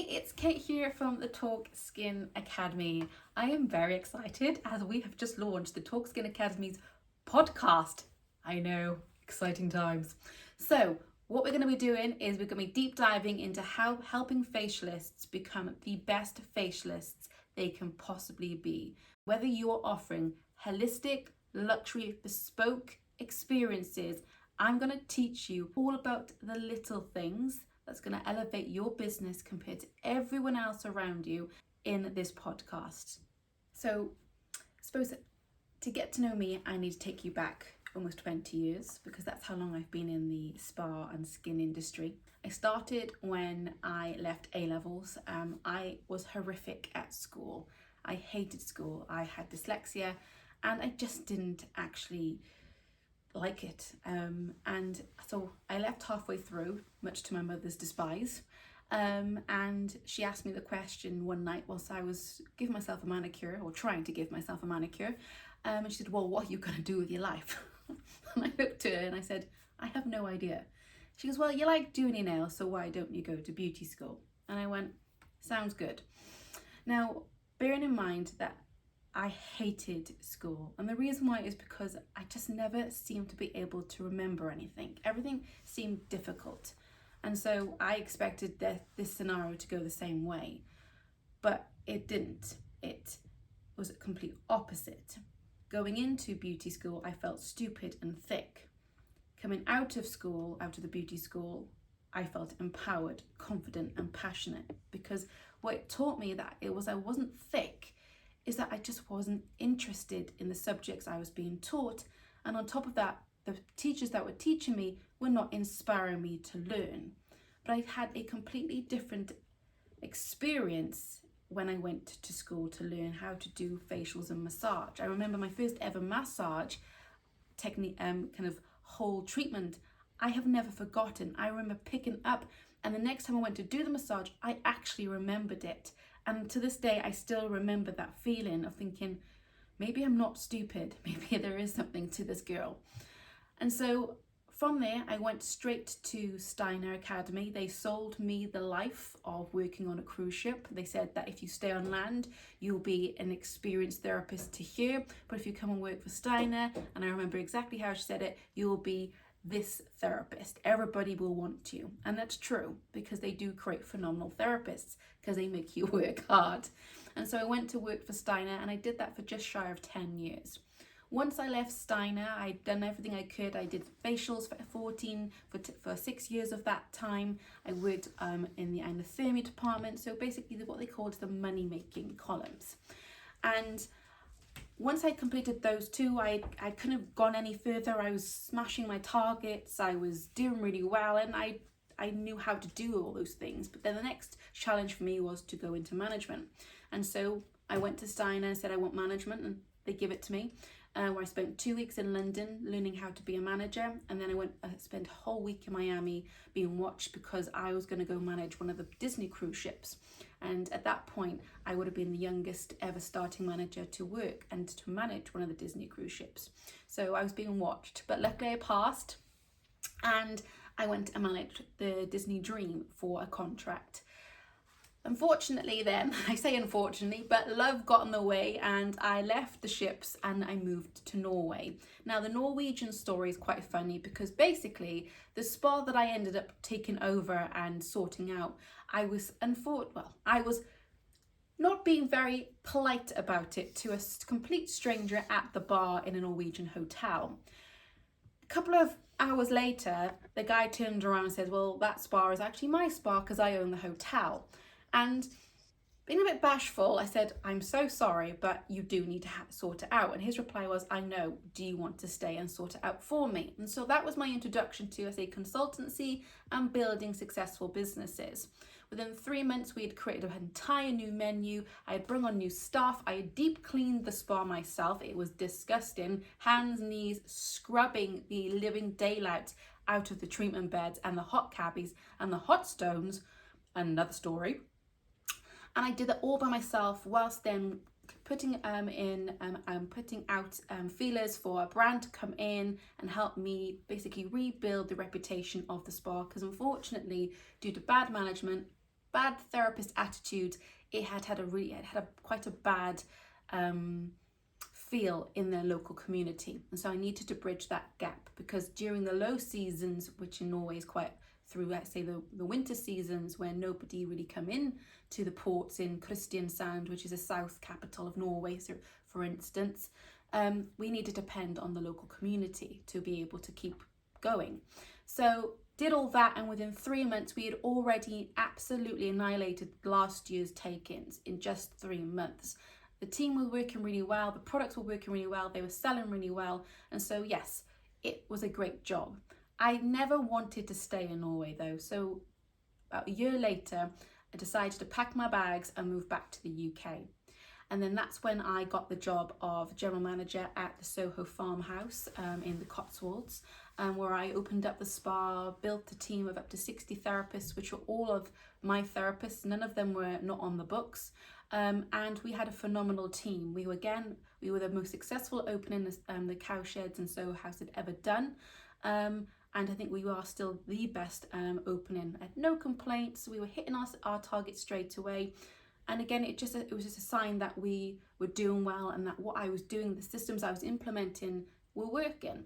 It's Kate here from the Talk Skin Academy. I am very excited as we have just launched the Talk Skin Academy's podcast. I know, exciting times. So, what we're going to be doing is we're going to be deep diving into how helping facialists become the best facialists they can possibly be. Whether you are offering holistic, luxury, bespoke experiences, I'm going to teach you all about the little things that's going to elevate your business compared to everyone else around you in this podcast. So, I suppose to get to know me, I need to take you back almost 20 years because that's how long I've been in the spa and skin industry. I started when I left A-levels. I was horrific at school. I hated school. I had dyslexia and I just didn't actually like it, and so I left halfway through, much to my mother's despise, and she asked me the question one night whilst I was giving myself a manicure, or trying to give myself a manicure, and she said, well, what are you going to do with your life? And I looked at her and I said, I have no idea. She goes, well, you like doing your nails, so why don't you go to beauty school? And I went, sounds good. Now, bearing in mind that I hated school, and the reason why is because I just never seemed to be able to remember anything. Everything seemed difficult, and so I expected this scenario to go the same way, but it didn't. It was a complete opposite. Going into beauty school, I felt stupid and thick. Coming out of school, out of the beauty school, I felt empowered, confident and passionate, because what it taught me that I wasn't thick is that I just wasn't interested in the subjects I was being taught. And on top of that, the teachers that were teaching me were not inspiring me to learn. But I had a completely different experience when I went to school to learn how to do facials and massage. I remember my first ever massage technique, kind of whole treatment, I have never forgotten. I remember picking up, and the next time I went to do the massage, I actually remembered it. And to this day, I still remember that feeling of thinking, maybe I'm not stupid. Maybe there is something to this girl. And so from there, I went straight to Steiner Academy. They sold me the life of working on a cruise ship. They said that if you stay on land, you'll be an experienced therapist to here. But if you come and work for Steiner, and I remember exactly how she said it, you'll be this therapist. Everybody will want you. And that's true, because they do create phenomenal therapists because they make you work hard. And so I went to work for Steiner, and I did that for just shy of 10 years. Once I left Steiner, I'd done everything I could. I did facials for 6 years of that time. I worked in the anothermia department, so basically what they called the money-making columns. And once I completed those two, I couldn't have gone any further. I was smashing my targets, I was doing really well, and I knew how to do all those things. But then the next challenge for me was to go into management. And so I went to Steiner and said I want management, and they give it to me. Where I spent 2 weeks in London learning how to be a manager, and then I spent a whole week in Miami being watched because I was going to go manage one of the Disney cruise ships. And at that point, I would have been the youngest ever starting manager to work and to manage one of the Disney cruise ships. So I was being watched, but luckily I passed, and I went and managed the Disney Dream for a contract. Unfortunately then, I say unfortunately, but love got in the way and I left the ships and I moved to Norway. Now the Norwegian story is quite funny because basically the spa that I ended up taking over and sorting out, I was not being very polite about it to a complete stranger at the bar in a Norwegian hotel. A couple of hours later, the guy turned around and said, well, that spa is actually my spa because I own the hotel. And being a bit bashful, I said, I'm so sorry, but you do need to sort it out. And his reply was, I know, do you want to stay and sort it out for me? And so that was my introduction to, consultancy and building successful businesses. Within 3 months, we had created an entire new menu. I had brought on new staff. I had deep cleaned the spa myself. It was disgusting. Hands, knees, scrubbing the living daylight out of the treatment beds and the hot cabbies and the hot stones. Another story. And I did that all by myself, whilst then putting out feelers for a brand to come in and help me basically rebuild the reputation of the spa, because unfortunately, due to bad management, bad therapist attitude. It had quite a bad feel in their local community, and so I needed to bridge that gap, because during the low seasons, which in Norway is quite through, let's say, the winter seasons, where nobody really come in to the ports in Kristiansand, which is the south capital of Norway, so for instance, we need to depend on the local community to be able to keep going. So did all that, and within 3 months we had already absolutely annihilated last year's take-ins in just 3 months. The team was working really well, the products were working really well, they were selling really well, and so yes, it was a great job. I never wanted to stay in Norway though, so about a year later I decided to pack my bags and move back to the UK. And then that's when I got the job of general manager at the Soho Farmhouse in the Cotswolds, where I opened up the spa, built a team of up to 60 therapists, which were all of my therapists. None of them were not on the books. And we had a phenomenal team. We were the most successful opening the Cowsheds and Soho House had ever done. And I think we are still the best opening. I had no complaints. We were hitting our target straight away. And again, it was just a sign that we were doing well, and that what I was doing, the systems I was implementing, were working.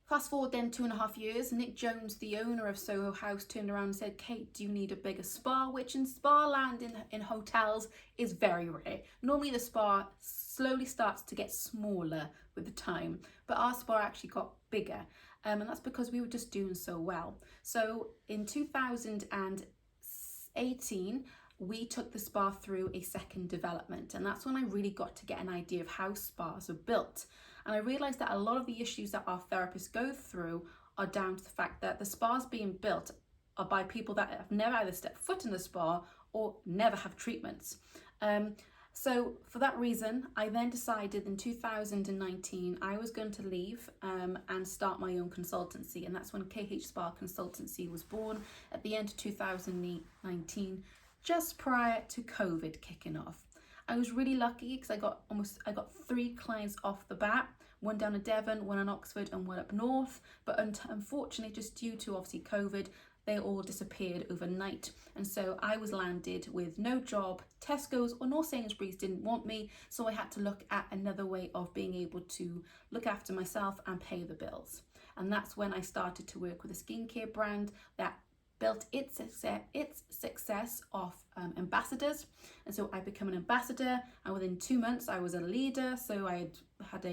Fast forward then 2.5 years, Nick Jones, the owner of Soho House, turned around and said, "Kate, do you need a bigger spa?" Which in spa land in hotels is very rare. Normally the spa slowly starts to get smaller with the time, but our spa actually got bigger. And that's because we were just doing so well. So in 2018, we took the spa through a second development, and that's when I really got to get an idea of how spas are built. And I realised that a lot of the issues that our therapists go through are down to the fact that the spas being built are by people that have never either stepped foot in the spa or never have treatments. So for that reason, I then decided in 2019 I was going to leave and start my own consultancy, and that's when KH Spa Consultancy was born at the end of 2019, just prior to COVID kicking off. I was really lucky because I got 3 clients off the bat, one down in Devon, one in Oxford and one up north, but unfortunately, just due to obviously COVID, they all disappeared overnight. And so I was landed with no job. Tesco's or North Sainsbury's didn't want me, so I had to look at another way of being able to look after myself and pay the bills. And that's when I started to work with a skincare brand that built its success off ambassadors. And so I became an ambassador, and within 2 months I was a leader. So I had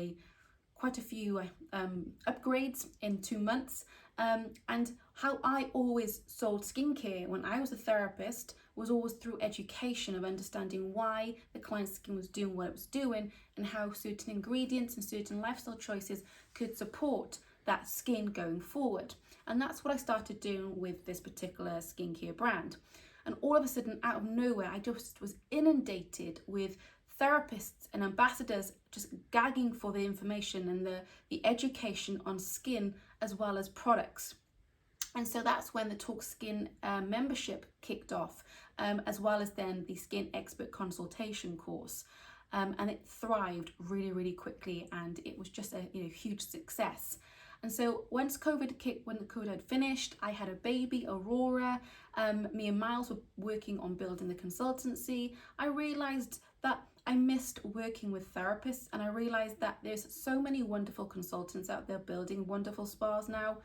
quite a few upgrades in 2 months. And how I always sold skincare when I was a therapist was always through education of understanding why the client's skin was doing what it was doing, and how certain ingredients and certain lifestyle choices could support that skin going forward. And that's what I started doing with this particular skincare brand. And all of a sudden, out of nowhere, I just was inundated with therapists and ambassadors just gagging for the information and the education on skin as well as products. And so that's when the Talk Skin membership kicked off, as well as then the Skin Expert Consultation course. And it thrived really, really quickly, and it was just a huge success. And so when COVID had finished, I had a baby, Aurora. Me and Miles were working on building the consultancy. I realised that I missed working with therapists, and I realised that there's so many wonderful consultants out there building wonderful spas now,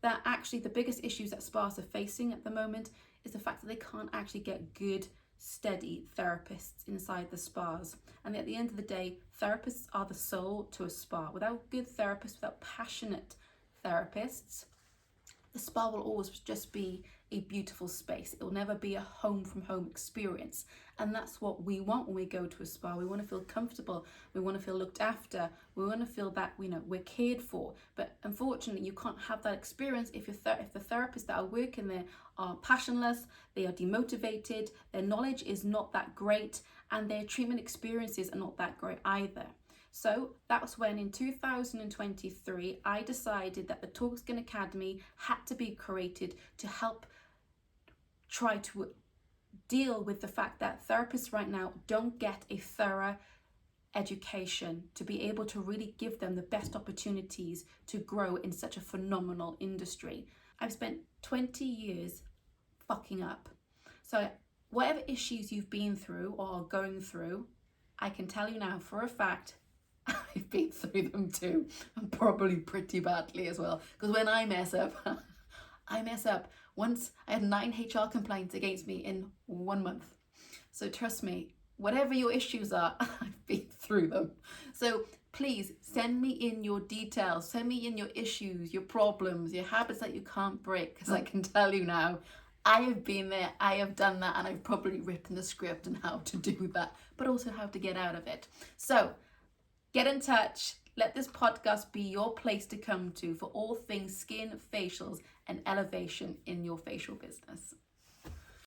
that actually the biggest issues that spas are facing at the moment is the fact that they can't actually get good, steady therapists inside the spas. And at the end of the day, therapists are the soul to a spa. Without good therapists, without passionate therapists, the spa will always just be a beautiful space. It will never be a home from home experience. And that's what we want when we go to a spa. We want to feel comfortable. We want to feel looked after. We want to feel that we're cared for. But unfortunately, you can't have that experience if the therapists that are working there are passionless, they are demotivated, their knowledge is not that great, and their treatment experiences are not that great either. So that was when in 2023, I decided that the Talk Skin Academy had to be created to help try to deal with the fact that therapists right now don't get a thorough education to be able to really give them the best opportunities to grow in such a phenomenal industry. I've spent 20 years fucking up. So whatever issues you've been through or are going through, I can tell you now for a fact, I've been through them too, and probably pretty badly as well. Because when I mess up, I mess up. Once I had 9 HR complaints against me in 1 month. So trust me, whatever your issues are, I've been through them. So please send me in your details, send me in your issues, your problems, your habits that you can't break, because I can tell you now, I have been there, I have done that, and I've probably written the script on how to do that, but also how to get out of it. So get in touch. Let this podcast be your place to come to for all things skin, facials, and elevation in your facial business.